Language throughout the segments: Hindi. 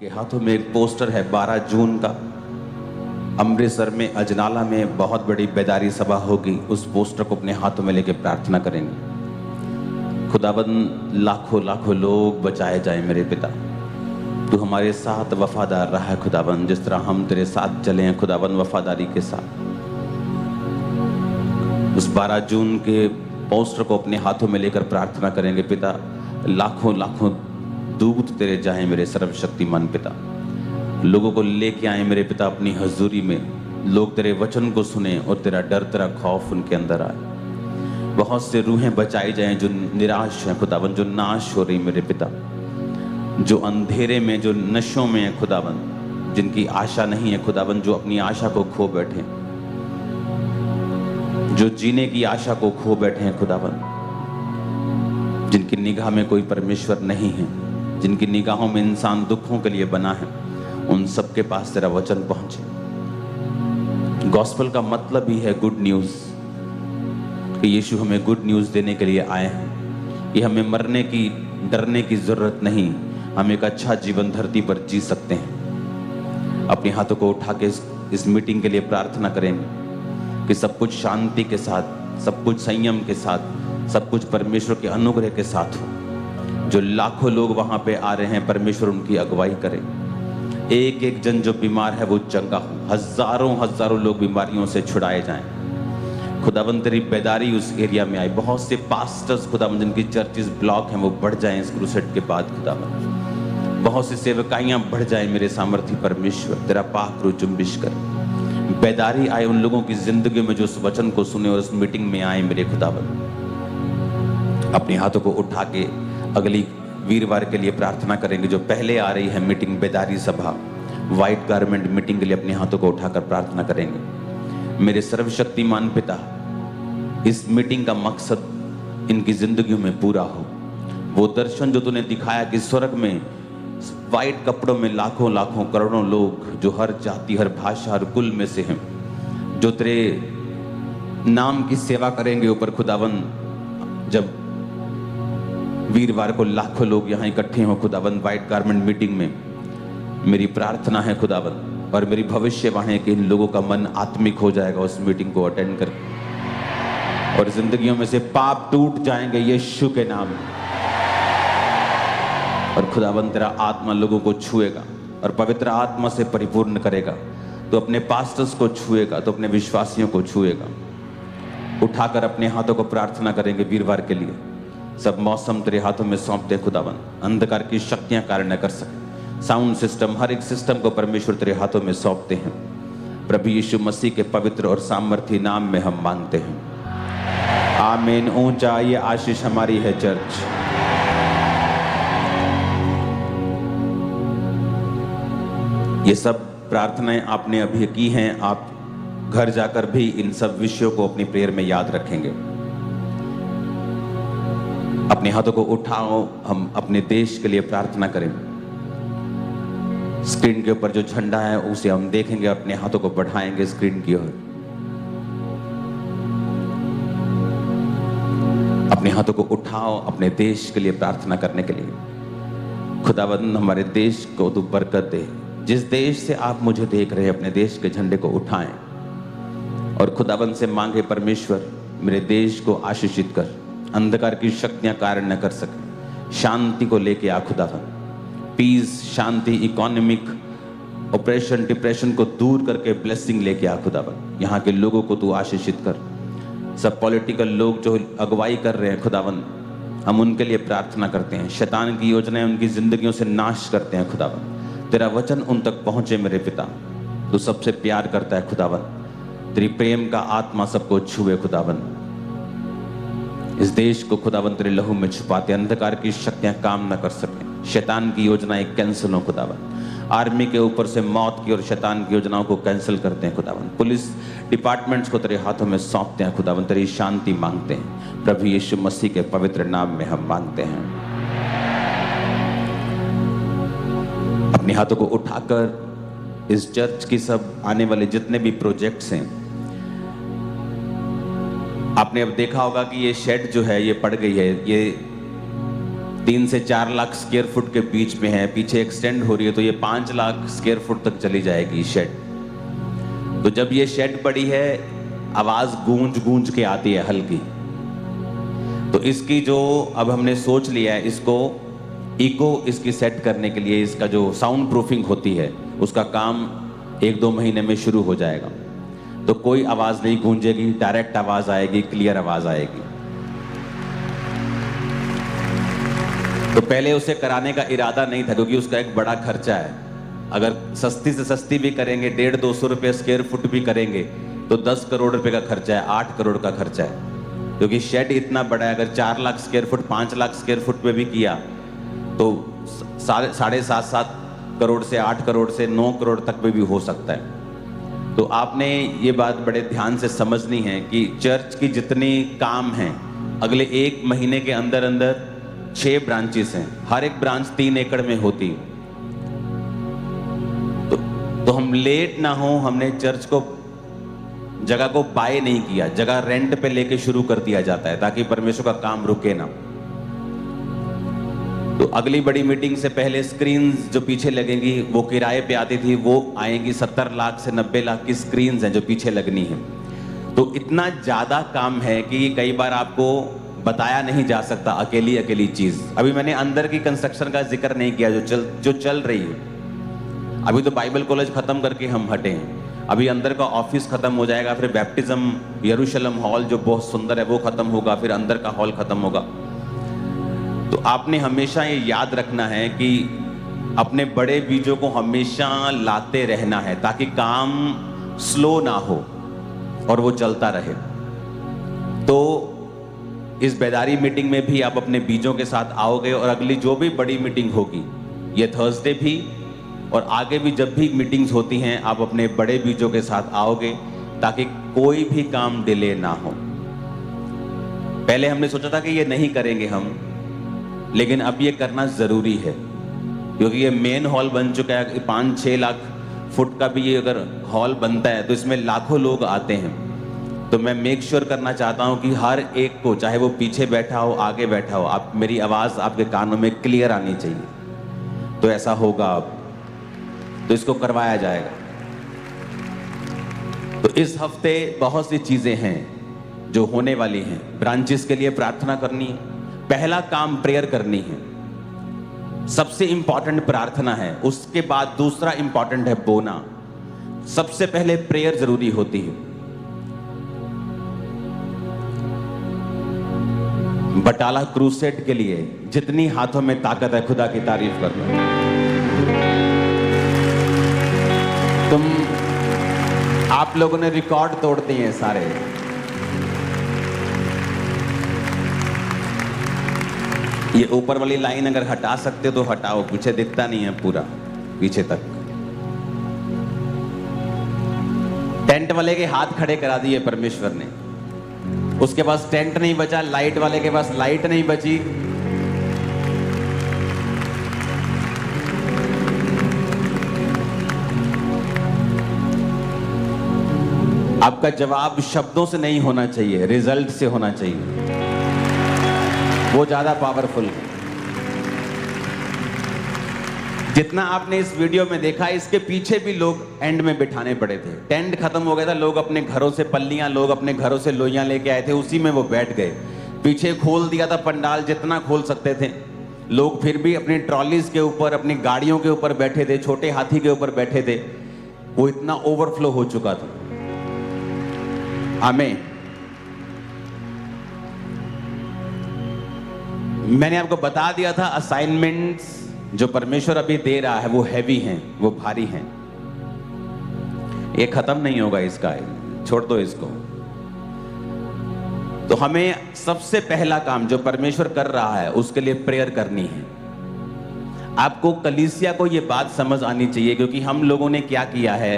के हाथों में एक पोस्टर है 12 जून का। अमृतसर में अजनाला में बहुत बड़ी बेदारी सभा होगी। उस पोस्टर को अपने हाथों में लेके प्रार्थना करेंगे। खुदाबंद लाखों लाखों लोग बचाए जाए मेरे पिता। तू हमारे साथ वफादार रहा है खुदाबंद, जिस तरह हम तेरे साथ चले हैं खुदाबंद वफादारी के साथ। उस 12 जून के पोस्टर को अपने हाथों में लेकर प्रार्थना करेंगे पिता। लाखों लाखों दूत तेरे जाएं मेरे सर्वशक्तिमान पिता। लोगों को लेके आए मेरे पिता अपनी हजूरी में। लोग तेरे वचन को सुने और तेरा डर तेरा खौफ उनके अंदर आए। बहुत से रूहें बचाई जाएं जो निराश हैं खुदाबंद, जो नाश हो रही मेरे पिता, जो अंधेरे में, जो नशों में है खुदाबंद, जिनकी आशा नहीं है खुदाबंद, जो अपनी आशा को खो बैठे, जो जीने की आशा को खो बैठे हैं खुदाबंद, जिनकी निगाह में कोई परमेश्वर नहीं है, जिनकी निगाहों में इंसान दुखों के लिए बना है, उन सबके पास तेरा वचन पहुंचे। गॉस्पेल का मतलब ही है गुड न्यूज, कि यीशु हमें गुड न्यूज देने के लिए आए हैं। ये हमें मरने की, डरने की जरूरत नहीं, हम एक अच्छा जीवन धरती पर जी सकते हैं। अपने हाथों को उठा के इस मीटिंग के लिए प्रार्थना करेंगे कि सब कुछ शांति के साथ, सब कुछ संयम के साथ, सब कुछ परमेश्वर के अनुग्रह के साथ हो। जो लाखों लोग वहां पे आ रहे हैं, परमेश्वर उनकी अगुवाई करे। एक एक जन जो बीमार है वो चंगा हो। हजारों हजारों लोग बीमारियों से छुड़ाए जाएं। खुदाबंद तेरी बेदारी उस एरिया में आए। बहुत से पास्टर्स खुदाबंद जिनकी चर्चेस ब्लॉक हैं वो बढ़ जाएं इस क्रूसेड के बाद खुदाबंद। बहुत सी सेवकाइयां बढ़ जाएं मेरे सामर्थी परमेश्वर। तेरा पाक रूह जुम्बिश कर। बेदारी आए उन लोगों की जिंदगी में जो उस वचन को सुने और उस मीटिंग में आए मेरे खुदाबंद। अपने हाथों को उठा के अगली वीरवार के लिए प्रार्थना करेंगे जो पहले आ रही है मीटिंग, बेदारी सभा, व्हाइट गारमेंट मीटिंग के लिए अपने हाथों को उठाकर प्रार्थना करेंगे। मेरे सर्वशक्तिमान पिता, इस मीटिंग का मकसद इनकी जिंदगियों में पूरा हो। वो दर्शन जो तूने दिखाया कि स्वर्ग में व्हाइट कपड़ों में लाखों लाखों करोड़ों लोग जो हर जाति, हर भाषा, हर कुल में से हैं, जो तेरे नाम की सेवा करेंगे ऊपर खुदावन। जब वीरवार को लाखों लोग यहाँ इकट्ठे हो खुदाबंद व्हाइट गारमेंट मीटिंग में, मेरी प्रार्थना है खुदाबंद और मेरी भविष्यवाणी है कि इन लोगों का मन आत्मिक हो जाएगा उस मीटिंग को अटेंड करके, और जिंदगियों में से पाप टूट जाएंगे यीशु के नाम में। और खुदाबंद तेरा आत्मा लोगों को छुएगा और पवित्र आत्मा से परिपूर्ण करेगा। तो अपने पास्टर्स को छुएगा, तो अपने विश्वासियों को छुएगा। उठाकर अपने हाथों को प्रार्थना करेंगे वीरवार के लिए। सब मौसम तेरे हाथों में सौंपते खुदाबंद। अंधकार की शक्तियां कार्य न कर सके। साउंड सिस्टम, हर एक सिस्टम को परमेश्वर तेरे हाथों में सौंपते हैं। प्रभु यीशु मसीह के पवित्र और सामर्थी नाम में हम मांगते हैं, आमीन। ऊंचा ये आशीष हमारी है चर्च। ये सब प्रार्थनाएं आपने अभी की हैं। आप घर जाकर भी इन सब विषयों को अपनी प्रेयर में याद रखेंगे। अपने हाथों को उठाओ, हम अपने देश के लिए प्रार्थना करें। स्क्रीन के ऊपर जो झंडा है उसे हम देखेंगे, अपने हाथों को बढ़ाएंगे स्क्रीन की ओर। अपने हाथों को उठाओ अपने देश के लिए प्रार्थना करने के लिए। खुदावंद हमारे देश को तू बरकत दे। जिस देश से आप मुझे देख रहे हैं, अपने देश के झंडे को उठाएं और खुदावंद से मांगे, परमेश्वर मेरे देश को आशीषित कर। अंधकार की शक्तियां कार्य न कर सके। शांति को लेके आ खुदावन। पीस, शांति, इकोनॉमिक ऑपरेशन, डिप्रेशन को दूर करके ब्लेसिंग लेके आ खुदावन। यहाँ के लोगों को तू आशीषित कर। सब पॉलिटिकल लोग जो अगुवाई कर रहे हैं खुदावन, हम उनके लिए प्रार्थना करते हैं। शैतान की योजनाएं उनकी जिंदगियों से नाश करते हैं खुदावन। तेरा वचन उन तक पहुंचे मेरे पिता। तू सबसे प्यार करता है खुदावन। तेरी प्रेम का आत्मा सबको छुए खुदावन। इस देश को खुदावन तेरे लहू में छुपाते। अंधकार की शक्तियां काम न कर सके। शैतान की योजनाएं कैंसिल हो खुदावन। आर्मी के ऊपर से मौत की और शैतान की योजनाओं को कैंसिल करते हैं खुदावन। पुलिस डिपार्टमेंट्स को तेरे हाथों में सौंपते हैं खुदावन। तेरी शांति मांगते हैं। प्रभु यीशु मसीह के पवित्र नाम में हम मांगते हैं। अपने हाथों को उठाकर इस चर्च की सब आने वाले जितने भी प्रोजेक्ट्स हैं, आपने अब देखा होगा कि ये शेड जो है ये पड़ गई है। ये 3 से 4 लाख स्क्वायर फुट के बीच में है, पीछे एक्सटेंड हो रही है, तो ये 5 लाख स्क्वायर फुट तक चली जाएगी शेड। तो जब ये शेड पड़ी है, आवाज गूंज गूंज के आती है हल्की। तो इसकी जो अब हमने सोच लिया है, इसको इको इसकी सेट करने के लिए, इसका जो साउंड प्रूफिंग होती है उसका काम 1-2 महीने में शुरू हो जाएगा। तो कोई आवाज नहीं गूंजेगी, डायरेक्ट आवाज आएगी, क्लियर आवाज आएगी। तो पहले उसे कराने का इरादा नहीं था, क्योंकि उसका एक बड़ा खर्चा है। अगर सस्ती से सस्ती भी करेंगे, 150-200 रुपये स्क्वायर फुट भी करेंगे, तो 10 करोड़ रुपए का खर्चा है, 8 करोड़ का खर्चा है। क्योंकि शेड इतना बड़ा है, अगर 4 lakh square foot, 5 lakh square foot में भी किया तो 7.5 करोड़ से 8 करोड़ से 9 करोड़ तक में भी हो सकता है। तो आपने ये बात बड़े ध्यान से समझनी है कि चर्च की जितनी काम हैं, अगले 1 महीने के अंदर अंदर 6 ब्रांचेस हैं, हर एक ब्रांच 3 एकड़ में होती। तो हम लेट ना हो, हमने चर्च को, जगह को बाय नहीं किया, जगह रेंट पे लेके शुरू कर दिया जाता है ताकि परमेश्वर का काम रुके ना। तो अगली बड़ी मीटिंग से पहले स्क्रीन्स जो पीछे लगेंगी, वो किराए पे आती थी, वो आएंगी। 70 लाख से 90 लाख की स्क्रीन्स हैं जो पीछे लगनी है। तो इतना ज्यादा काम है कि कई बार आपको बताया नहीं जा सकता अकेली चीज। अभी मैंने अंदर की कंस्ट्रक्शन का जिक्र नहीं किया जो चल रही है। अभी तो बाइबल कॉलेज खत्म करके हम हटे हैं, अभी अंदर का ऑफिस खत्म हो जाएगा, फिर बैप्टिज्म यरूशलेम हॉल जो बहुत सुंदर है वो खत्म होगा, फिर अंदर का हॉल खत्म होगा। तो आपने हमेशा ये याद रखना है कि अपने बड़े बीजों को हमेशा लाते रहना है ताकि काम स्लो ना हो और वो चलता रहे। तो इस बेदारी मीटिंग में भी आप अपने बीजों के साथ आओगे, और अगली जो भी बड़ी मीटिंग होगी, ये थर्सडे भी और आगे भी जब भी मीटिंग्स होती हैं, आप अपने बड़े बीजों के साथ आओगे ताकि कोई भी काम डिले ना हो। पहले हमने सोचा था कि ये नहीं करेंगे हम, लेकिन अब ये करना जरूरी है, क्योंकि ये मेन हॉल बन चुका है। 5-6 लाख फुट का भी ये अगर हॉल बनता है तो इसमें लाखों लोग आते हैं। तो मैं मेक श्योर करना चाहता हूं कि हर एक को, चाहे वो पीछे बैठा हो, आगे बैठा हो, आप मेरी आवाज आपके कानों में क्लियर आनी चाहिए। तो ऐसा होगा अब, तो इसको करवाया जाएगा। तो इस हफ्ते बहुत सी चीजें हैं जो होने वाली हैं। ब्रांचेस के लिए प्रार्थना करनी है, पहला काम प्रेयर करनी है, सबसे इंपॉर्टेंट प्रार्थना है। उसके बाद दूसरा इंपॉर्टेंट है बोना। सबसे पहले प्रेयर जरूरी होती है। बटाला क्रूसेड के लिए जितनी हाथों में ताकत है, खुदा की तारीफ कर लो। आप लोगों ने रिकॉर्ड तोड़ दिए हैं सारे। ये ऊपर वाली लाइन अगर हटा सकते हो तो हटाओ, पीछे दिखता नहीं है पूरा, पीछे तक। टेंट वाले के हाथ खड़े करा दिए परमेश्वर ने। उसके पास टेंट नहीं बचा, लाइट वाले के पास लाइट नहीं बची। आपका जवाब शब्दों से नहीं होना चाहिए, रिजल्ट से होना चाहिए, वो ज्यादा पावरफुल है। जितना आपने इस वीडियो में देखा, इसके पीछे भी लोग एंड में बिठाने पड़े थे। टेंट खत्म हो गया था, लोग अपने घरों से पल्लियां, लोग अपने घरों से लोइयां लेके आए थे, उसी में वो बैठ गए। पीछे खोल दिया था पंडाल, जितना खोल सकते थे। लोग फिर भी अपनी ट्रॉलीज के ऊपर, अपनी गाड़ियों के ऊपर बैठे थे, छोटे हाथी के ऊपर बैठे थे। वो इतना ओवरफ्लो हो चुका था। आमीन। मैंने आपको बता दिया था, असाइनमेंट्स जो परमेश्वर अभी दे रहा है वो हैवी हैं, वो भारी हैं। ये खत्म नहीं होगा इसका, छोड़ दो इसको। तो हमें सबसे पहला काम जो परमेश्वर कर रहा है उसके लिए प्रेयर करनी है। आपको कलीसिया को ये बात समझ आनी चाहिए, क्योंकि हम लोगों ने क्या किया है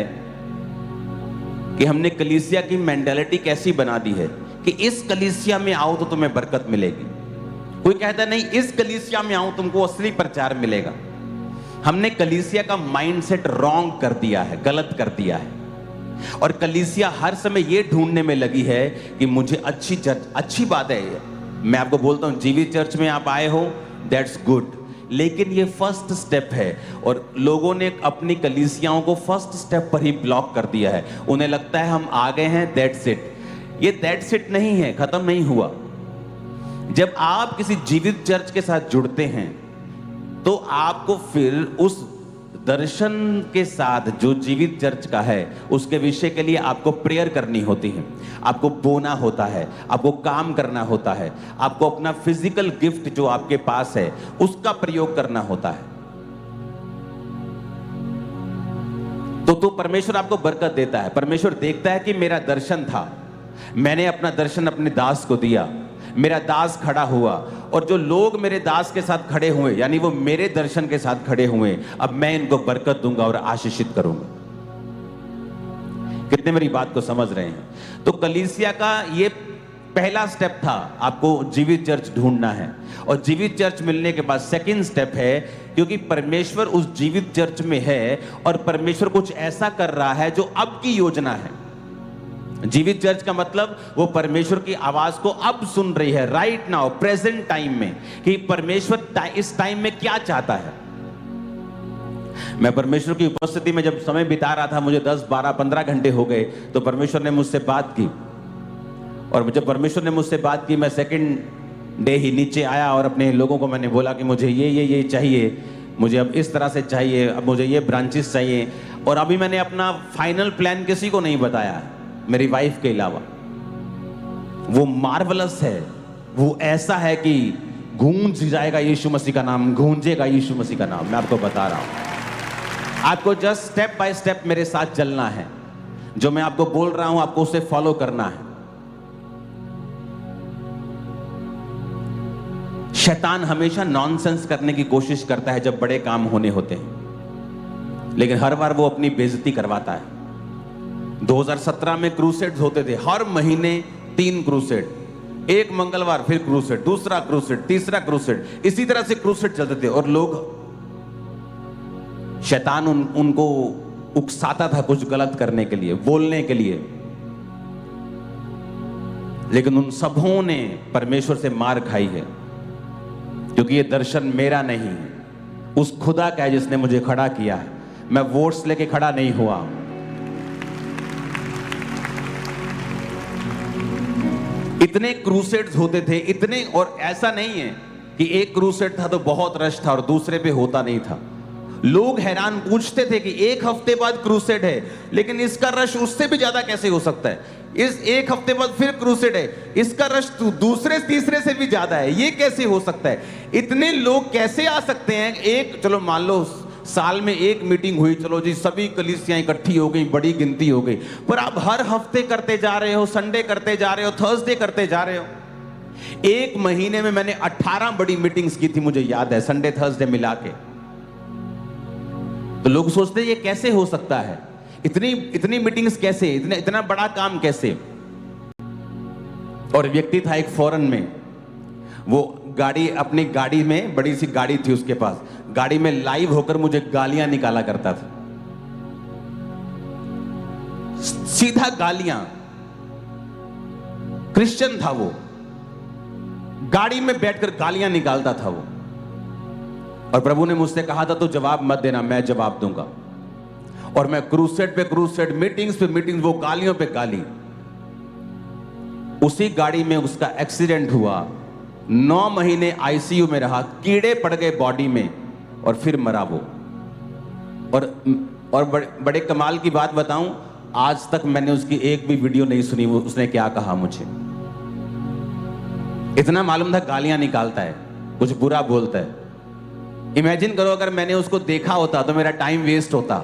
कि हमने कलीसिया की मेंटालिटी कैसी बना दी है कि इस कलीसिया में आओ तो तुम्हें बरकत मिलेगी। कोई कहता नहीं इस कलीसिया में आओ तुमको असली प्रचार मिलेगा। हमने कलीसिया का माइंडसेट रॉन्ग कर दिया है, गलत कर दिया है। और कलीसिया हर समय यह ढूंढने में लगी है कि मुझे अच्छी चर्च, अच्छी बात है। मैं आपको बोलता हूं, जीवित चर्च में आप आए हो, दैट्स गुड, लेकिन ये फर्स्ट स्टेप है और लोगों ने अपनी कलीसियाओं को फर्स्ट स्टेप पर ही ब्लॉक कर दिया है। उन्हें लगता है हम आ गए हैं, दैट्स इट। ये दैट्स इट नहीं है, खत्म नहीं हुआ। जब आप किसी जीवित चर्च के साथ जुड़ते हैं तो आपको फिर उस दर्शन के साथ जो जीवित चर्च का है उसके विषय के लिए आपको प्रेयर करनी होती है, आपको बोना होता है, आपको काम करना होता है, आपको अपना फिजिकल गिफ्ट जो आपके पास है उसका प्रयोग करना होता है। तो परमेश्वर आपको बरकत देता है। परमेश्वर देखता है कि मेरा दर्शन था, मैंने अपना दर्शन अपने दास को दिया, मेरा दास खड़ा हुआ और जो लोग मेरे दास के साथ खड़े हुए यानी वो मेरे दर्शन के साथ खड़े हुए, अब मैं इनको बरकत दूंगा और आशीषित करूंगा। कितने मेरी बात को समझ रहे हैं? तो कलीसिया का ये पहला स्टेप था, आपको जीवित चर्च ढूंढना है। और जीवित चर्च मिलने के बाद सेकंड स्टेप है, क्योंकि परमेश्वर उस जीवित चर्च में है और परमेश्वर कुछ ऐसा कर रहा है जो अब की योजना है। जीवित चर्च का मतलब वो परमेश्वर की आवाज को अब सुन रही है, राइट नाउ, प्रेजेंट टाइम में, कि परमेश्वर इस टाइम में क्या चाहता है। मैं परमेश्वर की उपस्थिति में जब समय बिता रहा था, मुझे 10, 12, 15 घंटे हो गए, तो परमेश्वर ने मुझसे बात की। और जब परमेश्वर ने मुझसे बात की, मैं सेकंड डे ही नीचे आया और अपने लोगों को मैंने बोला कि मुझे ये चाहिए, मुझे अब इस तरह से चाहिए, अब मुझे ये ब्रांचेस चाहिए। और अभी मैंने अपना फाइनल प्लान किसी को नहीं बताया, मेरी वाइफ के अलावा। वो मार्वलस है, वो ऐसा है कि गूंज जाएगा यीशु मसीह का नाम, गूंजेगा यीशु मसीह का नाम। मैं आपको बता रहा हूं, आपको जस्ट स्टेप बाय स्टेप मेरे साथ चलना है। जो मैं आपको बोल रहा हूं आपको उसे फॉलो करना है। शैतान हमेशा नॉनसेंस करने की कोशिश करता है जब बड़े काम होने होते हैं, लेकिन हर बार वो अपनी बेइज्जती करवाता है। 2017 में क्रूसेड्स होते थे, हर महीने 3 क्रूसेड, एक मंगलवार फिर क्रूसेड, दूसरा क्रूसेड, तीसरा क्रूसेड, इसी तरह से क्रूसेड चलते थे। और लोग, शैतान उनको उकसाता था कुछ गलत करने के लिए, बोलने के लिए, लेकिन उन सबों ने परमेश्वर से मार खाई है, क्योंकि ये दर्शन मेरा नहीं है, उस खुदा का है जिसने मुझे खड़ा किया है। मैं वोट्स लेके खड़ा नहीं हुआ। इतने क्रूसेड्स होते थे, इतने, और ऐसा नहीं है कि एक क्रूसेड था तो बहुत रश था और दूसरे पे होता नहीं था। लोग हैरान पूछते थे कि एक हफ्ते बाद क्रूसेड है, लेकिन इसका रश उससे भी ज्यादा कैसे हो सकता है? इस एक हफ्ते बाद फिर क्रूसेड है, इसका रश दूसरे तीसरे से भी ज्यादा है, ये कैसे हो सकता है? इतने लोग कैसे आ सकते हैं? एक, चलो मान लो साल में एक मीटिंग हुई, चलो जी सभी कलीसियां इकट्ठी हो गई, बड़ी गिनती हो गई, पर आप हर हफ्ते करते जा रहे हो, संडे करते जा रहे हो, थर्सडे करते जा रहे हो। एक महीने में मैंने 18 बड़ी मीटिंग्स की थी, मुझे याद है, संडे थर्सडे मिला के। तो लोग सोचते हैं ये कैसे हो सकता है, इतनी मीटिंग्स कैसे, इतना बड़ा काम कैसे? और व्यक्ति था एक फॉरेन में, वो गाड़ी, अपनी गाड़ी में, बड़ी सी गाड़ी थी उसके पास, गाड़ी में लाइव होकर मुझे गालियां निकाला करता था, सीधा गालियां। क्रिश्चियन था वो, गाड़ी में बैठकर गालियां निकालता था वो। और प्रभु ने मुझसे कहा था तो जवाब मत देना, मैं जवाब दूंगा। और मैं क्रूसेड पे क्रूसेड, मीटिंग्स पे मीटिंग्स, वो गालियों पे गाली। उसी गाड़ी में उसका एक्सीडेंट हुआ, 9 महीने आईसीयू में रहा, कीड़े पड़ गए बॉडी में और फिर मरा वो। और बड़े कमाल की बात बताऊं, आज तक मैंने उसकी एक भी वीडियो नहीं सुनी वो उसने क्या कहा मुझे। इतना मालूम था गालियां निकालता है, कुछ बुरा बोलता है। इमेजिन करो अगर मैंने उसको देखा होता तो मेरा टाइम वेस्ट होता,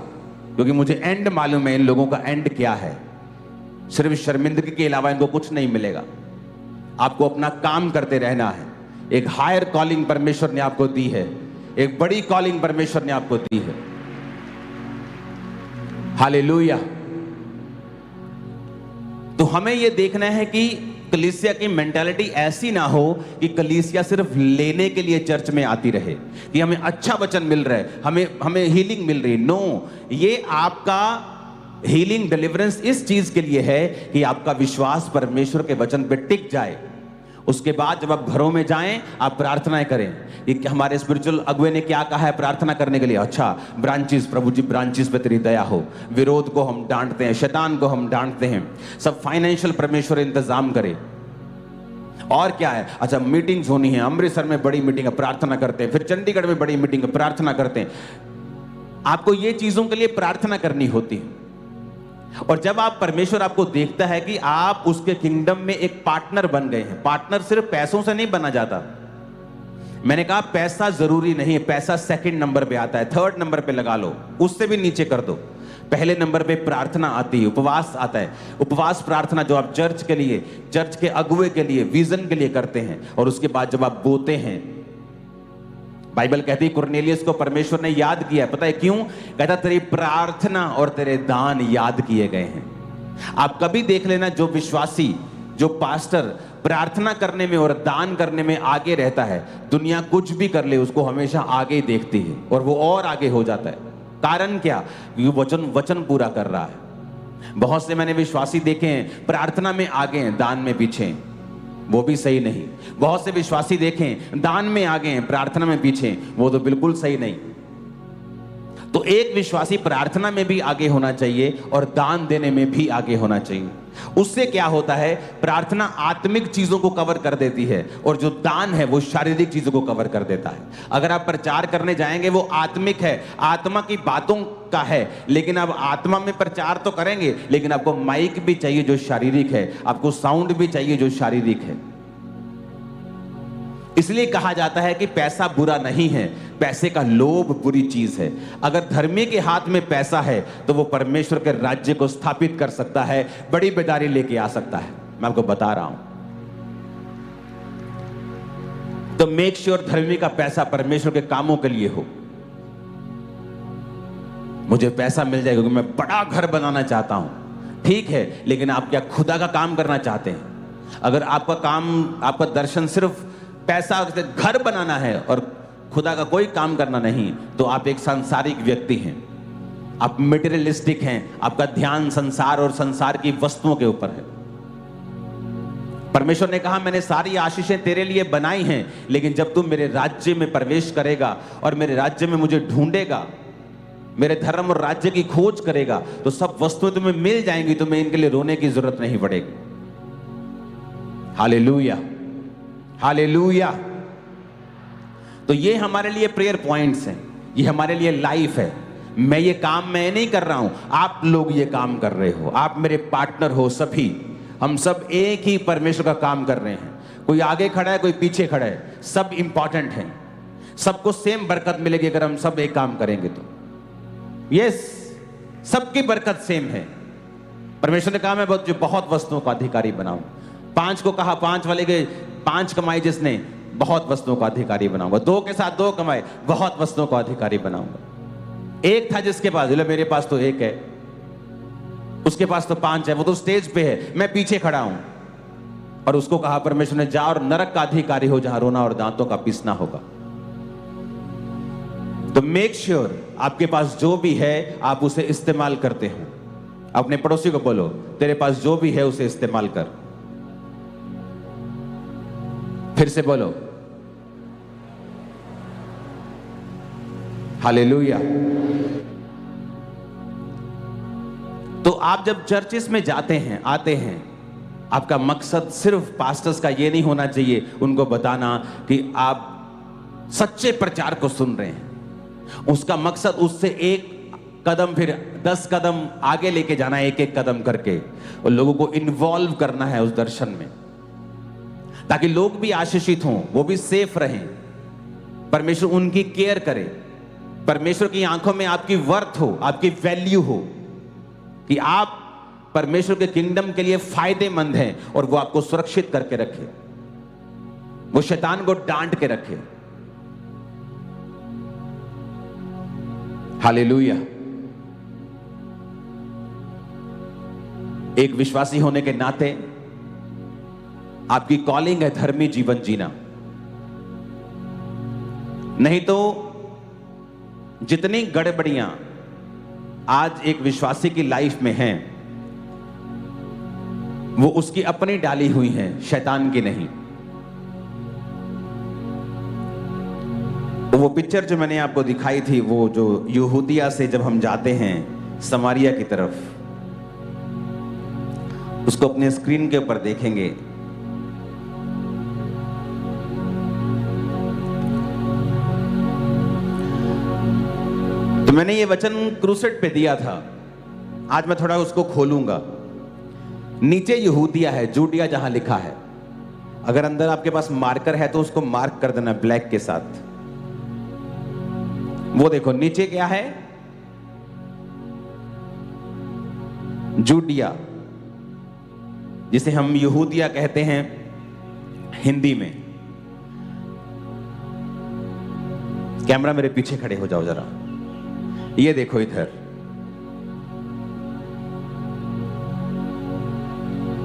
क्योंकि मुझे एंड मालूम है इन लोगों का एंड क्या है। सिर्फ शर्मिंदगी के अलावा इनको कुछ नहीं मिलेगा। आपको अपना काम करते रहना है। एक हायर कॉलिंग परमेश्वर ने आपको दी है, एक बड़ी कॉलिंग परमेश्वर ने आपको दी है। हालेलुया। तो हमें यह देखना है कि कलीसिया की मेंटालिटी ऐसी ना हो कि कलीसिया सिर्फ लेने के लिए चर्च में आती रहे, कि हमें अच्छा वचन मिल रहा है, हमें हीलिंग मिल रही है। नो, ये आपका हीलिंग डिलीवरेंस इस चीज के लिए है कि आपका विश्वास परमेश्वर के वचन पे टिक जाए उसके बाद जब आप घरों में जाएं, आप प्रार्थनाएं करें। ये हमारे स्पिरिचुअल अगुवे ने क्या कहा है प्रार्थना करने के लिए? अच्छा, ब्रांचेस, प्रभु जी ब्रांचेस पे तेरी दया हो। विरोध को हम डांटते हैं, शैतान को हम डांटते हैं, सब फाइनेंशियल परमेश्वर इंतजाम करे। और क्या है? अच्छा, मीटिंग्स होनी है, अमृतसर में बड़ी मीटिंग है, प्रार्थना करते हैं, फिर चंडीगढ़ में बड़ी मीटिंग है, प्रार्थना करते हैं। आपको ये चीजों के लिए प्रार्थना करनी होती है। और जब आप परमेश्वर आपको देखता है कि आप उसके किंगडम में एक पार्टनर बन गए हैं। पार्टनर सिर्फ पैसों से नहीं बना जाता। मैंने कहा पैसा जरूरी नहीं है, पैसा सेकंड नंबर पे आता है, थर्ड नंबर पे लगा लो, उससे भी नीचे कर दो। पहले नंबर पे प्रार्थना आती है, उपवास आता है। उपवास प्रार्थना जो आप चर्च के लिए, चर्च के अगुवे के लिए, विजन के लिए करते हैं, और उसके बाद जब आप बोते हैं, बाइबल कहती है कुरनेलियस को परमेश्वर ने याद किया। पता है क्यों? कहता तेरी प्रार्थना और तेरे दान याद किए गए हैं। आप कभी देख लेना, जो विश्वासी, जो पास्टर प्रार्थना करने में और दान करने में आगे रहता है, दुनिया कुछ भी कर ले उसको हमेशा आगे ही देखती है और वो और आगे हो जाता है। कारण क्या? ये वचन पूरा कर रहा है। बहुत से मैंने विश्वासी देखे हैं प्रार्थना में आगे हैं, दान में पीछे हैं, वो भी सही नहीं। बहुत से विश्वासी देखें दान में आगे हैं, प्रार्थना में पीछे हैं, वो तो बिल्कुल सही नहीं। तो एक विश्वासी प्रार्थना में भी आगे होना चाहिए और दान देने में भी आगे होना चाहिए। उससे क्या होता है? प्रार्थना आत्मिक चीजों को कवर कर देती है और जो दान है वो शारीरिक चीजों को कवर कर देता है। अगर आप प्रचार करने जाएंगे वो आत्मिक है, आत्मा की बातों का है, लेकिन अब आत्मा में प्रचार तो करेंगे, लेकिन आपको माइक भी चाहिए जो शारीरिक है, आपको साउंड भी चाहिए जो शारीरिक है। इसलिए कहा जाता है कि पैसा बुरा नहीं है, पैसे का लोभ बुरी चीज है। अगर धर्मी के हाथ में पैसा है तो वो परमेश्वर के राज्य को स्थापित कर सकता है, बड़ी बेदारी लेके आ सकता है। मैं आपको बता रहा हूं। तो मेक श्योर धर्मी का पैसा परमेश्वर के कामों के लिए हो। मुझे पैसा मिल जाएगा क्योंकि मैं बड़ा घर बनाना चाहता हूं, ठीक है, लेकिन आप क्या खुदा का काम करना चाहते हैं? अगर आपका काम, आपका दर्शन सिर्फ पैसा घर बनाना है और खुदा का कोई काम करना नहीं, तो आप एक सांसारिक व्यक्ति हैं, आप मटेरियलिस्टिक हैं, आपका ध्यान संसार और संसार की वस्तुओं के ऊपर है। परमेश्वर ने कहा मैंने सारी आशीषें तेरे लिए बनाई हैं, लेकिन जब तू मेरे राज्य में प्रवेश करेगा और मेरे राज्य में मुझे ढूंढेगा, मेरे धर्म और राज्य की खोज करेगा, तो सब वस्तुएं तुम्हें मिल जाएंगी, तुम्हें इनके लिए रोने की जरूरत नहीं पड़ेगी। Hallelujah, hallelujah. तो ये हमारे लिए प्रेयर पॉइंट्स हैं, ये हमारे लिए लाइफ है। मैं ये काम मैं नहीं कर रहा हूं, आप लोग ये काम कर रहे हो, आप मेरे पार्टनर हो। सभी हम सब एक ही परमेश्वर का काम कर रहे हैं। कोई आगे खड़ा है, कोई पीछे खड़ा है, सब इंपॉर्टेंट हैं। सबको सेम बरकत मिलेगी अगर हम सब एक काम करेंगे तो। यस, सबकी बरकत सेम है। परमेश्वर ने कहा मैं बहुत वस्तुओं का अधिकारी बनाऊं। 5 को कहा 5 वाले के 5 कमाए जिसने, बहुत वस्तुओं का अधिकारी बनाऊंगा। 2 के साथ 2 कमाए, बहुत वस्तुओं का अधिकारी बनाऊंगा। 1 था जिसके पास, बोले मेरे पास तो 1 है, उसके पास तो 5 है, वो तो स्टेज पे है, मैं पीछे खड़ा हूं। और उसको कहा परमेश्वर ने जा और नरक का अधिकारी हो जहां रोना और दांतों का पीसना होगा। तो मेक श्योर आपके पास जो भी है आप उसे इस्तेमाल करते हो। अपने पड़ोसी को बोलो तेरे पास जो भी है उसे इस्तेमाल कर। फिर से बोलो हालेलुया। तो आप जब चर्चेस में जाते हैं, आते हैं, आपका मकसद सिर्फ पास्टर्स का ये नहीं होना चाहिए उनको बताना कि आप सच्चे प्रचार को सुन रहे हैं। उसका मकसद उससे एक कदम फिर 10 कदम आगे लेके जाना है, एक कदम करके, और लोगों को इन्वॉल्व करना है उस दर्शन में, ताकि लोग भी आशीषित हों, वो भी सेफ रहें, परमेश्वर उनकी केयर करे, परमेश्वर की आंखों में आपकी वर्थ हो, आपकी वैल्यू हो, कि आप परमेश्वर के किंगडम के लिए फायदेमंद हैं और वो आपको सुरक्षित करके रखे, वो शैतान को डांट के रखे। हालेलुया। एक विश्वासी होने के नाते आपकी कॉलिंग है धर्मी जीवन जीना। नहीं तो जितनी गड़बड़ियां आज एक विश्वासी की लाइफ में हैं, वो उसकी अपनी डाली हुई हैं, शैतान की नहीं। तो वो पिक्चर जो मैंने आपको दिखाई थी, वो जो यहूदिया से जब हम जाते हैं समारिया की तरफ, उसको अपने स्क्रीन के ऊपर देखेंगे। तो मैंने ये वचन क्रूसेड पे दिया था, आज मैं थोड़ा उसको खोलूंगा। नीचे यहूदिया है, जूडिया जहां लिखा है। अगर अंदर आपके पास मार्कर है तो उसको मार्क कर देना ब्लैक के साथ। वो देखो नीचे क्या है, जूडिया, जिसे हम यहूदिया कहते हैं हिंदी में। कैमरा मेरे पीछे खड़े हो जाओ जरा, ये देखो इधर,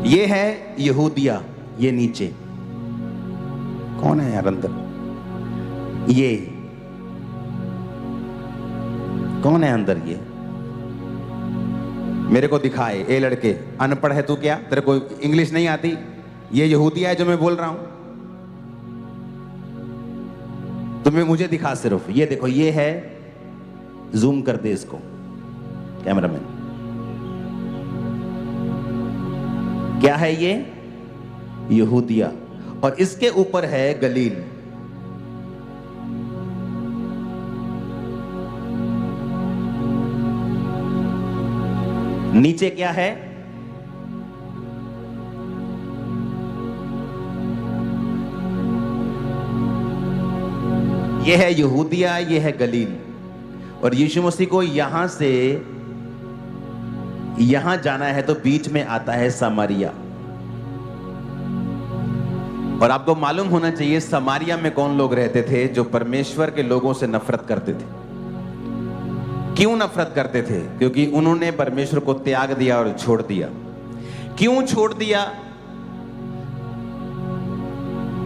ये है यहूदिया, ये नीचे कौन है यार अंदर, ये कौन है अंदर, ये मेरे को दिखाए। ए लड़के, अनपढ़ है तू क्या, तेरे को इंग्लिश नहीं आती? ये यहूदिया है जो मैं बोल रहा हूं, तुम्हें मुझे दिखा सिर्फ। ये देखो, ये है, जूम कर दे इसको कैमरामैन, क्या है ये, यहूदिया, और इसके ऊपर है गलील। नीचे क्या है, ये है यहूदिया, ये है गलील। और यीशु मसीह को यहां से यहां जाना है तो बीच में आता है समारिया। और आपको मालूम होना चाहिए समारिया में कौन लोग रहते थे जो परमेश्वर के लोगों से नफरत करते थे। क्यों नफरत करते थे? क्योंकि उन्होंने परमेश्वर को त्याग दिया और छोड़ दिया। क्यों छोड़ दिया?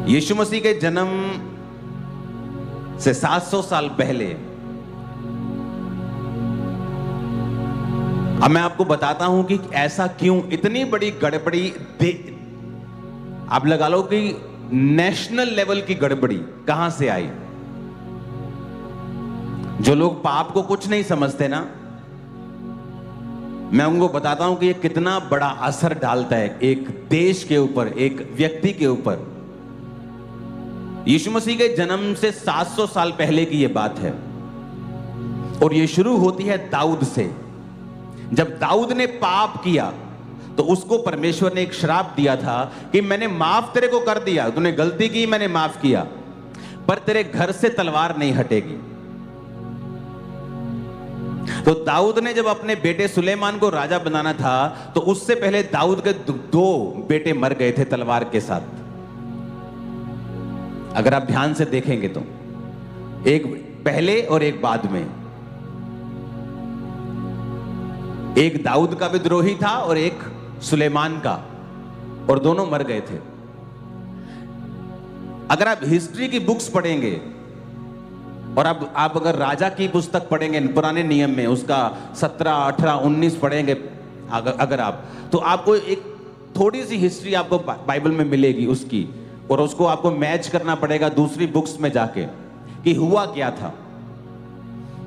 यीशु मसीह के जन्म से 700 साल पहले, अब मैं आपको बताता हूं कि ऐसा क्यों, इतनी बड़ी गड़बड़ी, आप लगा लो कि नेशनल लेवल की गड़बड़ी कहां से आई। जो लोग पाप को कुछ नहीं समझते ना, मैं उनको बताता हूं कि ये कितना बड़ा असर डालता है एक देश के ऊपर, एक व्यक्ति के ऊपर। यीशु मसीह के जन्म से 700 साल पहले की यह बात है, और यह शुरू होती है दाऊद से। जब दाऊद ने पाप किया तो उसको परमेश्वर ने एक श्राप दिया था कि मैंने माफ तेरे को कर दिया, तूने गलती की, मैंने माफ किया, पर तेरे घर से तलवार नहीं हटेगी। तो दाऊद ने जब अपने बेटे सुलेमान को राजा बनाना था तो उससे पहले दाऊद के 2 बेटे मर गए थे तलवार के साथ। अगर आप ध्यान से देखेंगे तो एक पहले और एक बाद में, एक दाऊद का विद्रोही था और एक सुलेमान का, और दोनों मर गए थे। अगर आप हिस्ट्री की बुक्स पढ़ेंगे और आप अगर राजा की पुस्तक पढ़ेंगे पुराने नियम में, उसका 17, 18, 19 पढ़ेंगे अगर आप, तो आपको एक थोड़ी सी हिस्ट्री आपको बाइबल में मिलेगी उसकी, और उसको आपको मैच करना पड़ेगा दूसरी बुक्स में जाके कि हुआ क्या था।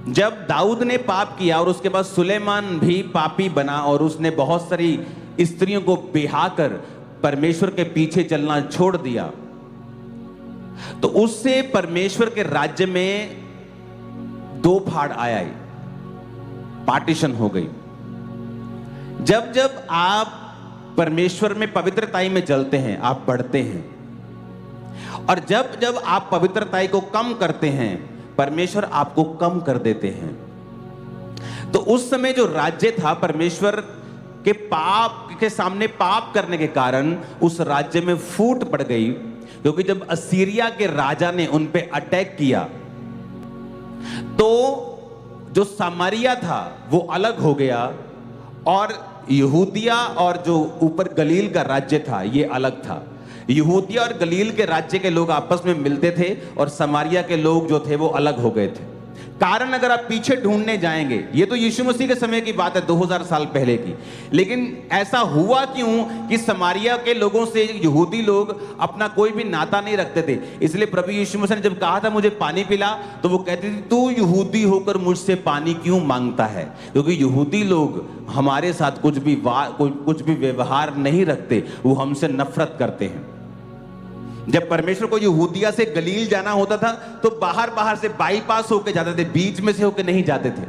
जब दाऊद ने पाप किया और उसके बाद सुलेमान भी पापी बना और उसने बहुत सारी स्त्रियों को बिहा कर परमेश्वर के पीछे चलना छोड़ दिया, तो उससे परमेश्वर के राज्य में 2 फाड़ आया, पार्टीशन हो गई। जब जब आप परमेश्वर में पवित्रताई में चलते हैं, आप बढ़ते हैं, और जब जब आप पवित्रताई को कम करते हैं, परमेश्वर आपको कम कर देते हैं। तो उस समय जो राज्य था, परमेश्वर के पाप के सामने पाप करने के कारण उस राज्य में फूट पड़ गई, क्योंकि जब असीरिया के राजा ने उन पे अटैक किया तो जो सामरिया था वो अलग हो गया, और यहूदिया और जो ऊपर गलील का राज्य था ये अलग था। यहूदिया और गलील के राज्य के लोग आपस में मिलते थे और समारिया के लोग जो थे वो अलग हो गए थे। कारण अगर आप पीछे ढूंढने जाएंगे, ये तो यीशु मसीह के समय की बात है, 2000 साल पहले की, लेकिन ऐसा हुआ क्यों कि समारिया के लोगों से यहूदी लोग अपना कोई भी नाता नहीं रखते थे। इसलिए प्रभु यीशु मसीह ने जब कहा था मुझे पानी पिला, तो वो कहते थे तू यहूदी होकर मुझसे पानी क्यों मांगता है? क्योंकि यहूदी लोग हमारे साथ कुछ भी व्यवहार नहीं रखते, वो हमसे नफरत करते हैं। जब परमेश्वर को यहूदिया से गलील जाना होता था तो बाहर से बाईपास होके जाते थे, बीच में से होके नहीं जाते थे।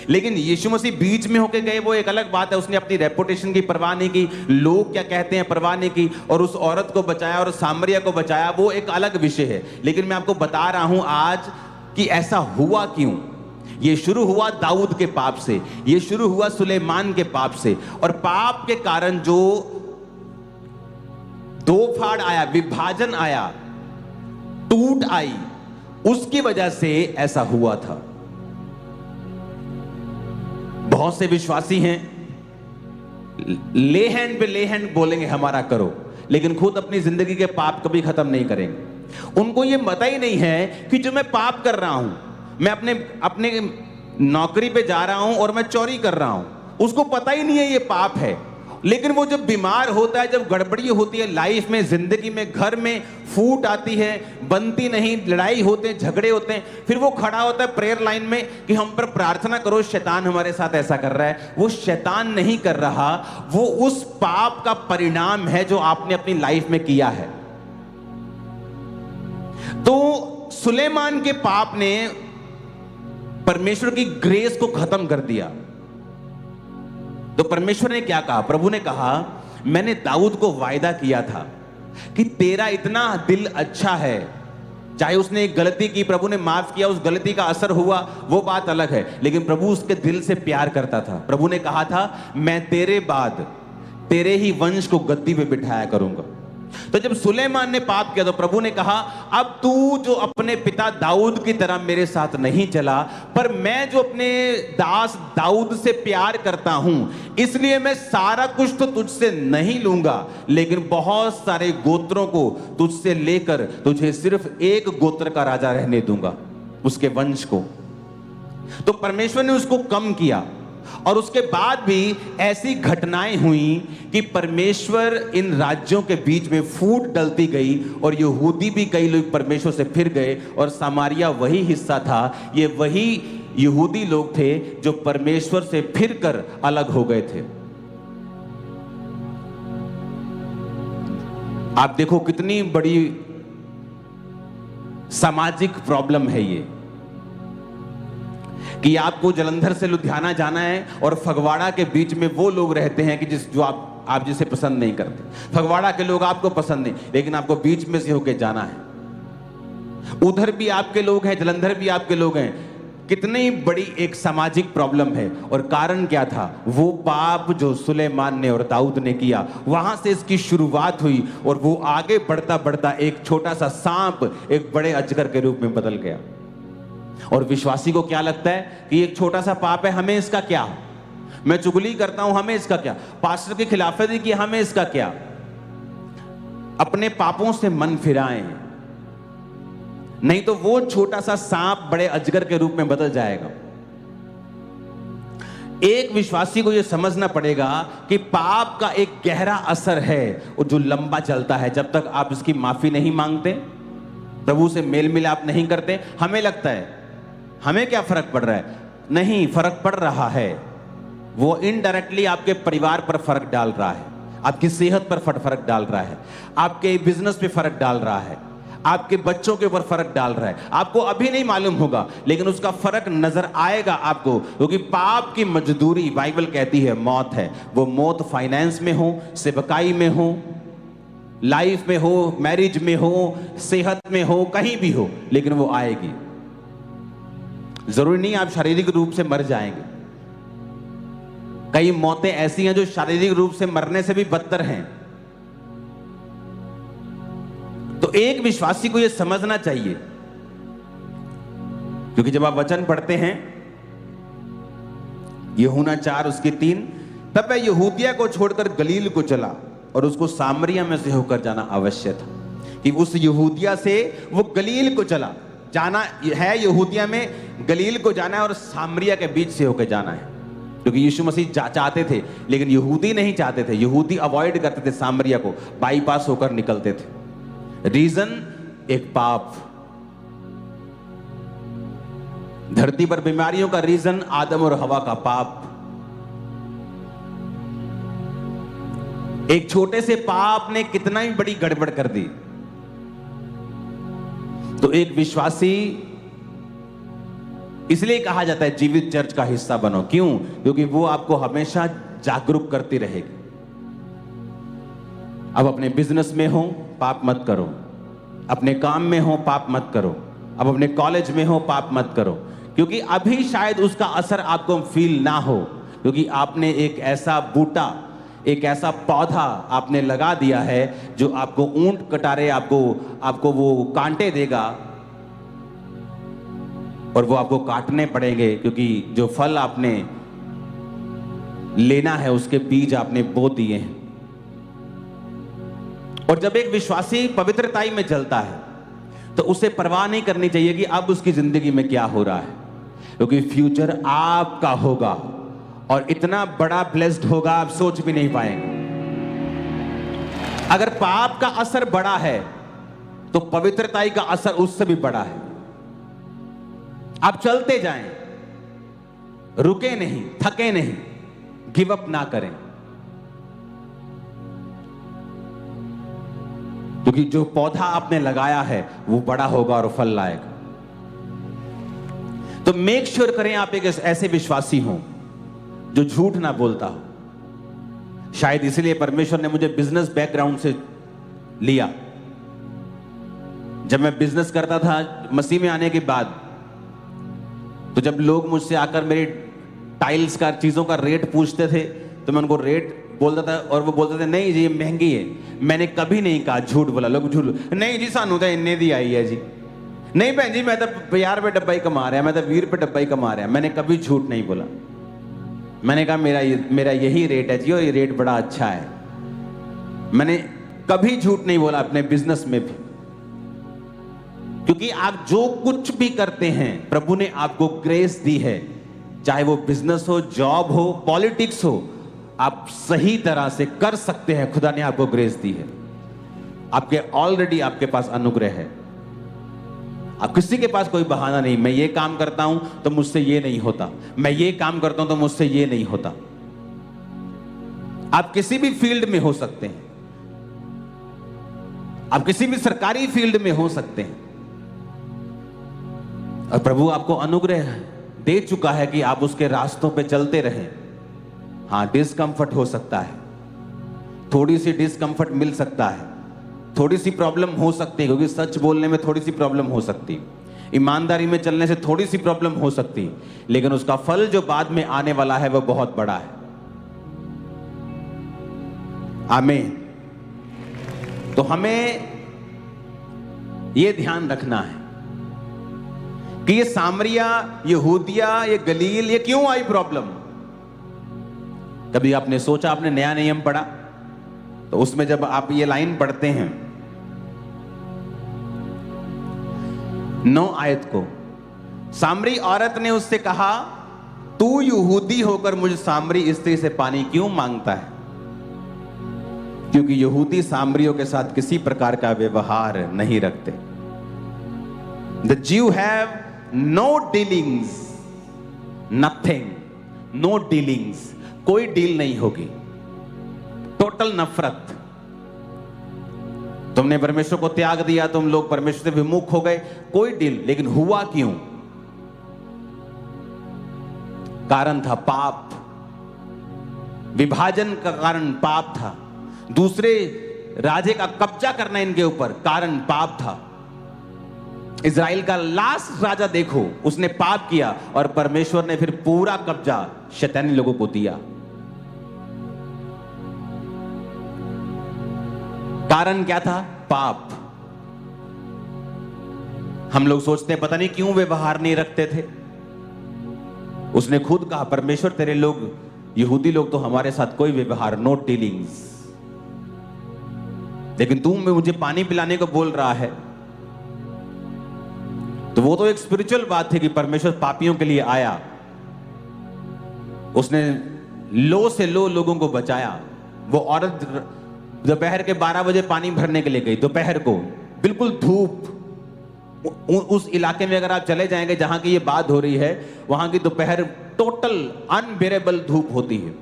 लेकिन यीशु मसीह बीच में होके गए, वो एक अलग बात है। उसने अपनी रेपुटेशन की परवाह नहीं की, लोग क्या कहते हैं परवाह नहीं की, और उस औरत को बचाया और सामरिया को बचाया, वो एक अलग विषय है। लेकिन मैं आपको बता रहा हूं आज कि ऐसा हुआ क्यों। ये शुरू हुआ दाऊद के पाप से, ये शुरू हुआ सुलेमान के पाप से, और पाप के कारण जो दो फाड़ आया, विभाजन आया, टूट आई, उसकी वजह से ऐसा हुआ था। बहुत से विश्वासी हैं, ले हैंड पे ले हैंड बोलेंगे हमारा करो, लेकिन खुद अपनी जिंदगी के पाप कभी खत्म नहीं करेंगे। उनको ये पता ही नहीं है कि जो मैं पाप कर रहा हूं, मैं अपने नौकरी पे जा रहा हूं और मैं चोरी कर रहा हूं, उसको पता ही नहीं है ये पाप है। लेकिन वो जब बीमार होता है, जब गड़बड़ी होती है लाइफ में, जिंदगी में, घर में फूट आती है, बनती नहीं, लड़ाई होते हैं, झगड़े होते हैं, फिर वो खड़ा होता है प्रेयर लाइन में कि हम पर प्रार्थना करो, शैतान हमारे साथ ऐसा कर रहा है। वो शैतान नहीं कर रहा, वो उस पाप का परिणाम है जो आपने अपनी लाइफ में किया है। तो सुलेमान के पाप ने परमेश्वर की ग्रेस को खत्म कर दिया। तो परमेश्वर ने क्या कहा? प्रभु ने कहा मैंने दाऊद को वायदा किया था कि तेरा इतना दिल अच्छा है, चाहे उसने एक गलती की, प्रभु ने माफ किया, उस गलती का असर हुआ, वो बात अलग है, लेकिन प्रभु उसके दिल से प्यार करता था। प्रभु ने कहा था मैं तेरे बाद तेरे ही वंश को गद्दी पे बिठाया करूंगा। तो जब सुलेमान ने पाप किया तो प्रभु ने कहा अब तू जो अपने पिता दाऊद की तरह मेरे साथ नहीं चला, पर मैं जो अपने दास दाऊद से प्यार करता हूं, इसलिए मैं सारा कुछ तो तुझसे नहीं लूंगा, लेकिन बहुत सारे गोत्रों को तुझसे लेकर तुझे सिर्फ एक गोत्र का राजा रहने दूंगा, उसके वंश को। तो परमेश्वर ने उसको कम किया, और उसके बाद भी ऐसी घटनाएं हुई कि परमेश्वर इन राज्यों के बीच में फूट डलती गई, और यहूदी भी कई लोग परमेश्वर से फिर गए, और सामारिया वही हिस्सा था, ये वही यहूदी लोग थे जो परमेश्वर से फिरकर अलग हो गए थे। आप देखो कितनी बड़ी सामाजिक प्रॉब्लम है ये, कि आपको जलंधर से लुधियाना जाना है और फगवाड़ा के बीच में वो लोग रहते हैं कि जो आप जिसे पसंद नहीं करते। फगवाड़ा के लोग आपको पसंद नहीं, लेकिन आपको बीच में से होके जाना है। उधर भी आपके लोग हैं, जलंधर भी आपके लोग हैं। कितनी बड़ी एक सामाजिक प्रॉब्लम है। और कारण क्या था? वो पाप जो सुलेमान ने और दाऊद ने किया, वहां से इसकी शुरुआत हुई, और वो आगे बढ़ता बढ़ता एक छोटा सा सांप एक बड़े अजगर के रूप में बदल गया। और विश्वासी को क्या लगता है कि एक छोटा सा पाप है, हमें इसका क्या? मैं चुगली करता हूं, हमें इसका क्या? पास्टर की खिलाफत की, हमें इसका क्या? अपने पापों से मन फिराएं, नहीं तो वो छोटा सा सांप बड़े अजगर के रूप में बदल जाएगा। एक विश्वासी को यह समझना पड़ेगा कि पाप का एक गहरा असर है और जो लंबा चलता है। जब तक आप इसकी माफी नहीं मांगते, प्रभु से मेल मिलाप नहीं करते, हमें लगता है हमें क्या फर्क पड़ रहा है? नहीं, फर्क पड़ रहा है। वो इनडायरेक्टली आपके परिवार पर फर्क डाल रहा है, आपकी सेहत पर फर्क डाल रहा है, आपके बिजनेस पे फर्क डाल रहा है, आपके बच्चों के ऊपर फर्क डाल रहा है। आपको अभी नहीं मालूम होगा, लेकिन उसका फर्क नजर आएगा आपको, क्योंकि पाप की मजदूरी बाइबल कहती है मौत है। वो मौत फाइनेंस में हो, सेवकाई में हो, लाइफ में हो, मैरिज में हो, सेहत में हो, कहीं भी हो, लेकिन वो आएगी। जरूरी नहीं आप शारीरिक रूप से मर जाएंगे। कई मौतें ऐसी हैं जो शारीरिक रूप से मरने से भी बदतर हैं। तो एक विश्वासी को यह समझना चाहिए, क्योंकि जब आप वचन पढ़ते हैं यूहन्ना 4 उसकी 3, तब वह यहूदिया को छोड़कर गलील को चला, और उसको सामरिया में से होकर जाना अवश्य था। कि उस यहूदिया से वो गलील को चला। जाना है यहूदिया में, गलील को जाना है और सामरिया के बीच से होकर जाना है, क्योंकि यीशु मसीह चाहते थे, लेकिन यहूदी नहीं चाहते थे। यहूदी अवॉइड करते थे सामरिया को, बाईपास होकर निकलते थे। रीजन एक पाप। धरती पर बीमारियों का रीजन आदम और हवा का पाप। एक छोटे से पाप ने कितना ही बड़ी गड़बड़ कर दी। तो एक विश्वासी, इसलिए कहा जाता है जीवित चर्च का हिस्सा बनो। क्यों? क्योंकि वो आपको हमेशा जागरूक करती रहेगी। अब अपने बिजनेस में हो, पाप मत करो। अपने काम में हो, पाप मत करो। अब अपने कॉलेज में हो, पाप मत करो, क्योंकि अभी शायद उसका असर आपको फील ना हो, क्योंकि आपने एक ऐसा बूटा, एक ऐसा पौधा आपने लगा दिया है जो आपको ऊंट कटारे, आपको वो कांटे देगा और वो आपको काटने पड़ेंगे, क्योंकि जो फल आपने लेना है उसके बीज आपने बो दिए हैं। और जब एक विश्वासी पवित्रताई में चलता है तो उसे परवाह नहीं करनी चाहिए कि अब उसकी जिंदगी में क्या हो रहा है, क्योंकि फ्यूचर आपका होगा और इतना बड़ा ब्लेस्ड होगा आप सोच भी नहीं पाएंगे। अगर पाप का असर बड़ा है तो पवित्रताई का असर उससे भी बड़ा है। आप चलते जाएं, रुके नहीं, थके नहीं, गिव अप ना करें, क्योंकि जो पौधा आपने लगाया है वो बड़ा होगा और फल लाएगा। तो मेक श्योर करें आप एक ऐसे विश्वासी हो जो झूठ ना बोलता हो। शायद इसलिए परमेश्वर ने मुझे बिजनेस बैकग्राउंड से लिया। जब मैं बिजनेस करता था मसीह में आने के बाद, तो जब लोग मुझसे आकर मेरी टाइल्स का, चीजों का रेट पूछते थे, तो मैं उनको रेट बोलता था और वो बोलते थे नहीं जी ये महंगी है। मैंने कभी नहीं कहा झूठ बोला। लोग झूठ, नहीं जी सानू तो इन्ने दी आई है जी, नहीं बहन जी मैं तो 50 रुपए डब्बा ही कमा रहा, मैं तो 20 रुपए डब्बा ही कमा रहा। मैंने कभी झूठ नहीं बोला। मैंने कहा मेरा यही रेट है जी और ये रेट बड़ा अच्छा है। मैंने कभी झूठ नहीं बोला अपने बिजनेस में भी, क्योंकि आप जो कुछ भी करते हैं प्रभु ने आपको ग्रेस दी है। चाहे वो बिजनेस हो, जॉब हो, पॉलिटिक्स हो, आप सही तरह से कर सकते हैं। खुदा ने आपको ग्रेस दी है, आपके ऑलरेडी आपके पास अनुग्रह है। अब किसी के पास कोई बहाना नहीं, मैं ये काम करता हूं तो मुझसे ये नहीं होता, मैं ये काम करता हूं तो मुझसे ये नहीं होता। आप किसी भी फील्ड में हो सकते हैं, आप किसी भी सरकारी फील्ड में हो सकते हैं, और प्रभु आपको अनुग्रह दे चुका है कि आप उसके रास्तों पे चलते रहें। हाँ, डिस्कंफर्ट हो सकता है, थोड़ी सी डिस्कंफर्ट मिल सकता है, थोड़ी सी प्रॉब्लम हो सकती है, क्योंकि सच बोलने में थोड़ी सी प्रॉब्लम हो सकती है, ईमानदारी में चलने से थोड़ी सी प्रॉब्लम हो सकती है, लेकिन उसका फल जो बाद में आने वाला है वह बहुत बड़ा है। आमीन। तो हमें यह ध्यान रखना है कि ये सामरिया, यहूदिया, ये गलील, ये क्यों आई प्रॉब्लम। कभी आपने सोचा, आपने नया नियम पढ़ा तो उसमें जब आप ये लाइन पढ़ते हैं 9 आयत को, सामरी औरत ने उससे कहा तू यहूदी होकर मुझ सामरी स्त्री से पानी क्यों मांगता है, क्योंकि यहूदी सामरियों के साथ किसी प्रकार का व्यवहार नहीं रखते। The Jew have no dealings, nothing, no dealings, कोई डील नहीं होगी, टोटल नफरत। तुमने परमेश्वर को त्याग दिया, तुम लोग परमेश्वर से विमुख हो गए, कोई डील। लेकिन हुआ क्यों? कारण था पाप, विभाजन का कारण पाप था, दूसरे राजे का कब्जा करना इनके ऊपर कारण पाप था। इजराइल का लास्ट राजा देखो, उसने पाप किया और परमेश्वर ने फिर पूरा कब्जा शैतानी लोगों को दिया। कारण क्या था? पाप। हम लोग सोचते हैं पता नहीं क्यों व्यवहार नहीं रखते थे। उसने खुद कहा परमेश्वर तेरे लोग, यहूदी लोग तो हमारे साथ कोई व्यवहार, नो डीलिंग्स, लेकिन तू मुझे पानी पिलाने को बोल रहा है। तो वो तो एक स्पिरिचुअल बात थी कि परमेश्वर पापियों के लिए आया, उसने लो से लो लोगों को बचाया। वो औरत दोपहर के 12 बजे पानी भरने के लिए गई, दोपहर को, बिल्कुल धूप। उस इलाके में अगर आप चले जाएंगे जहां की ये बात हो रही है, वहां की दोपहर टोटल अनबेरेबल धूप होती है।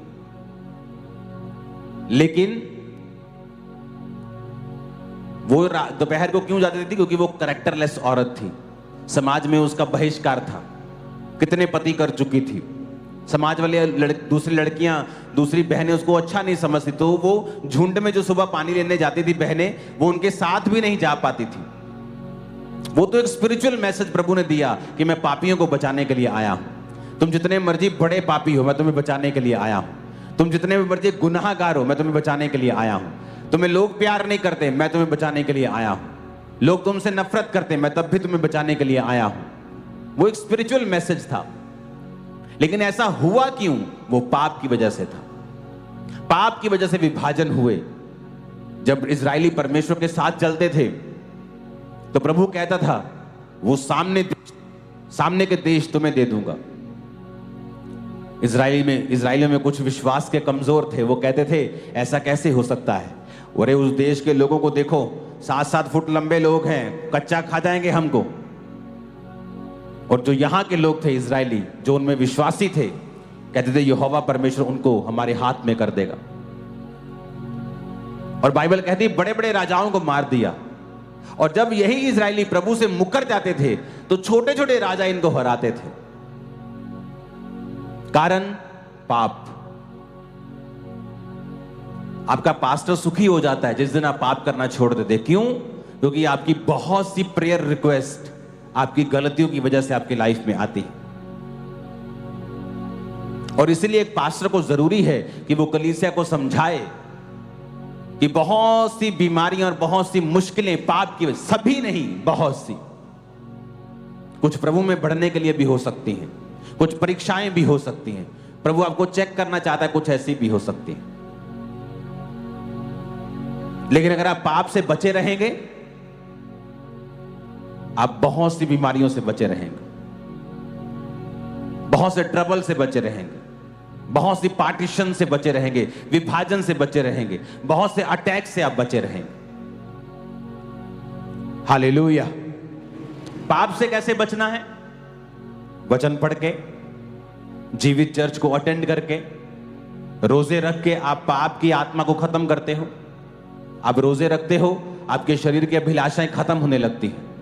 लेकिन वो दोपहर को क्यों जाती थी? क्योंकि वो कैरेक्टरलेस औरत थी, समाज में उसका बहिष्कार था, कितने पति कर चुकी थी, समाज वाले दूसरी लड़कियां, दूसरी बहनें उसको अच्छा नहीं समझती, तो वो झुंड में जो सुबह पानी लेने जाती थी बहनें, वो उनके साथ भी नहीं जा पाती थी। वो तो एक स्पिरिचुअल मैसेज प्रभु ने दिया कि मैं पापियों को बचाने के लिए आया हूं। तुम जितने मर्जी बड़े पापी हो, मैं तुम्हें बचाने के लिए आया हूं। तुम जितने मर्जी गुनाहगार हो, मैं तुम्हें बचाने के लिए आया हूं। तुम्हें लोग प्यार नहीं करते, मैं तुम्हें बचाने के लिए आया हूं। लोग तुमसे नफरत करते, मैं तब भी तुम्हें बचाने के लिए आया हूं। वो एक स्पिरिचुअल मैसेज था। लेकिन ऐसा हुआ क्यों? वो पाप की वजह से था। पाप की वजह से विभाजन हुए। जब इजरायली परमेश्वर के साथ चलते थे तो प्रभु कहता था वो सामने के देश तुम्हें दे दूंगा। इजराइलियों में कुछ विश्वास के कमजोर थे, वो कहते थे ऐसा कैसे हो सकता है? अरे उस देश के लोगों को देखो, 7-7 फुट लंबे लोग हैं, कच्चा खा जाएंगे हमको। और जो यहां के लोग थे इजरायली, जो उनमें विश्वासी थे, कहते थे यहोवा परमेश्वर उनको हमारे हाथ में कर देगा। और बाइबल कहती है बड़े बड़े राजाओं को मार दिया। और जब यही इजरायली प्रभु से मुकर जाते थे तो छोटे छोटे राजा इनको हराते थे। कारण पाप। आपका पास्टर सुखी हो जाता है जिस दिन आप पाप करना छोड़ देते। क्यों? क्योंकि आपकी बहुत सी प्रेयर रिक्वेस्ट आपकी गलतियों की वजह से आपकी लाइफ में आती है। और इसीलिए एक पास्टर को जरूरी है कि वो कलीसिया को समझाए कि बहुत सी बीमारियां और बहुत सी मुश्किलें पाप की वजह, सभी नहीं, बहुत सी, कुछ प्रभु में बढ़ने के लिए भी हो सकती हैं, कुछ परीक्षाएं भी हो सकती हैं, प्रभु आपको चेक करना चाहता है, कुछ ऐसी भी हो सकती हैं। लेकिन अगर आप पाप से बचे रहेंगे, आप बहुत सी बीमारियों से बचे रहेंगे, बहुत से ट्रबल से बचे रहेंगे, बहुत सी पार्टीशन से बचे रहेंगे, विभाजन से बचे रहेंगे, बहुत से अटैक से आप बचे रहेंगे। हालेलुया। पाप से कैसे बचना है? वचन पढ़ के, जीवित चर्च को अटेंड करके, रोजे रख के आप पाप की आत्मा को खत्म करते हो। आप रोजे रखते हो, आपके शरीर की अभिलाषाएं खत्म होने लगती हैं।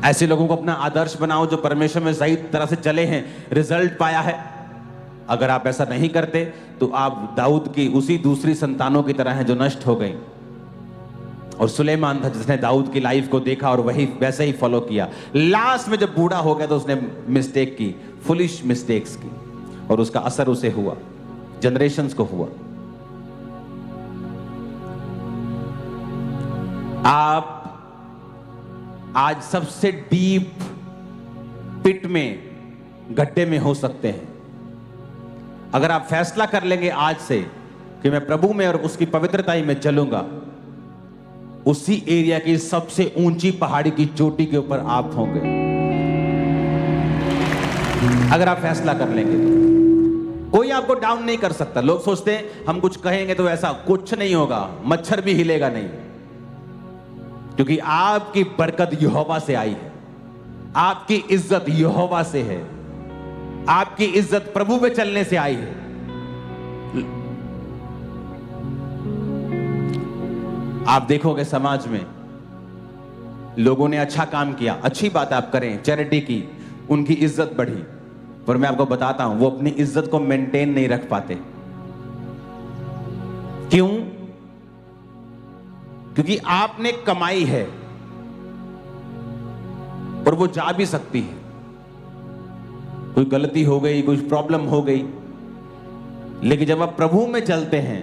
ऐसे लोगों को अपना आदर्श बनाओ जो परमेश्वर में सही तरह से चले हैं, रिजल्ट पाया है। अगर आप ऐसा नहीं करते तो आप दाऊद की उसी दूसरी संतानों की तरह हैं जो नष्ट हो गई। और सुलेमान था जिसने दाऊद की लाइफ को देखा और वही वैसे ही फॉलो किया। लास्ट में जब बूढ़ा हो गया तो उसने मिस्टेक की, फुलिश मिस्टेक्स की, और उसका असर उसे हुआ, जनरेशंस को हुआ। आप आज सबसे डीप पिट में, गड्ढे में हो सकते हैं। अगर आप फैसला कर लेंगे आज से कि मैं प्रभु में और उसकी पवित्रता में चलूंगा, उसी एरिया की सबसे ऊंची पहाड़ी की चोटी के ऊपर आप होंगे। अगर आप फैसला कर लेंगे तो कोई आपको डाउन नहीं कर सकता। लोग सोचते हैं हम कुछ कहेंगे तो ऐसा कुछ नहीं होगा, मच्छर भी हिलेगा नहीं, क्योंकि आपकी बरकत यहोवा से आई है, आपकी इज्जत यहोवा से है, आपकी इज्जत प्रभु पे चलने से आई है। आप देखोगे समाज में लोगों ने अच्छा काम किया, अच्छी बात आप करें, चैरिटी की, उनकी इज्जत बढ़ी, पर मैं आपको बताता हूं वो अपनी इज्जत को मेंटेन नहीं रख पाते। क्यों? क्योंकि आपने कमाई है और वो जा भी सकती है। कोई गलती हो गई, कोई प्रॉब्लम हो गई, लेकिन जब आप प्रभु में चलते हैं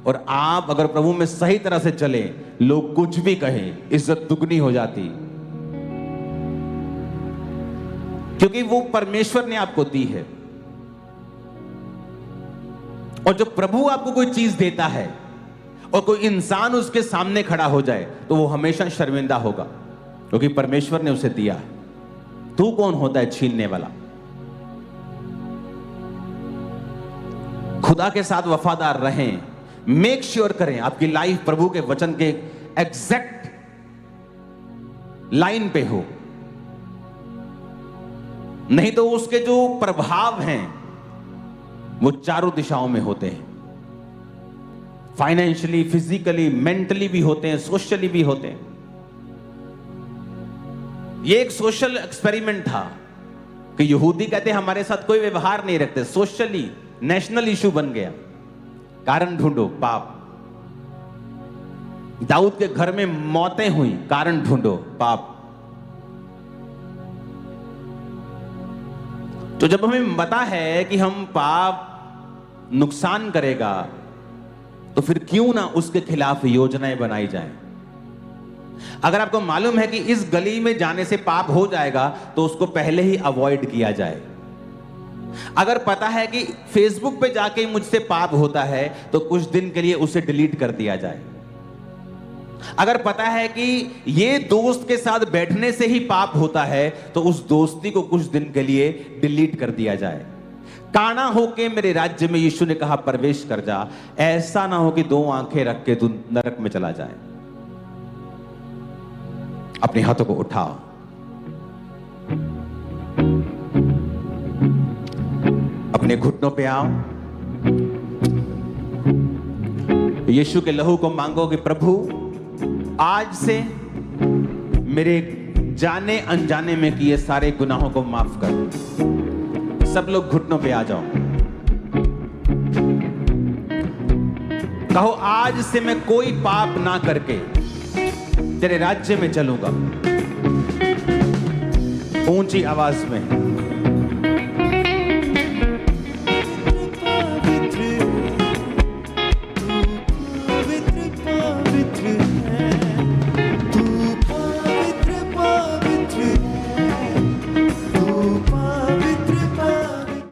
और आप अगर प्रभु में सही तरह से चले, लोग कुछ भी कहें, इज्जत दुगनी हो जाती, क्योंकि वो परमेश्वर ने आपको दी है। और जब प्रभु आपको कोई चीज देता है और कोई इंसान उसके सामने खड़ा हो जाए तो वो हमेशा शर्मिंदा होगा। क्योंकि परमेश्वर ने उसे दिया। तू कौन होता है छीनने वाला? खुदा के साथ वफादार रहें, मेक श्योर करें आपकी लाइफ प्रभु के वचन के एग्जैक्ट लाइन पे हो, नहीं तो उसके जो प्रभाव हैं वो चारों दिशाओं में होते हैं। फाइनेंशियली, फिजिकली, मेंटली भी होते हैं, सोशली भी होते हैं। ये एक सोशल एक्सपेरिमेंट था कि यहूदी कहते हमारे साथ कोई व्यवहार नहीं रखते। सोशली नेशनल इशू बन गया। कारण ढूंढो, पाप। दाऊद के घर में मौतें हुई, कारण ढूंढो, पाप। तो जब हमें पता है कि हम पाप नुकसान करेगा, तो फिर क्यों ना उसके खिलाफ योजनाएं बनाई जाएं। अगर आपको मालूम है कि इस गली में जाने से पाप हो जाएगा, तो उसको पहले ही अवॉइड किया जाए। अगर पता है कि फेसबुक पे जाके मुझसे पाप होता है, तो कुछ दिन के लिए उसे डिलीट कर दिया जाए। अगर पता है कि ये दोस्त के साथ बैठने से ही पाप होता है, तो उस दोस्ती को कुछ दिन के लिए डिलीट कर दिया जाए। काना होके मेरे राज्य में यीशु ने कहा प्रवेश कर जा। ऐसा ना हो कि दो आंखें रख के तू नरक में चला जाए। अपने हाथों को उठाओ, अपने घुटनों पे आओ, यीशु के लहू को मांगो कि प्रभु आज से मेरे जाने अनजाने में किए सारे गुनाहों को माफ कर। सब लोग घुटनों पे आ जाओ, कहो आज से मैं कोई पाप ना करके तेरे राज्य में चलूंगा। ऊंची आवाज में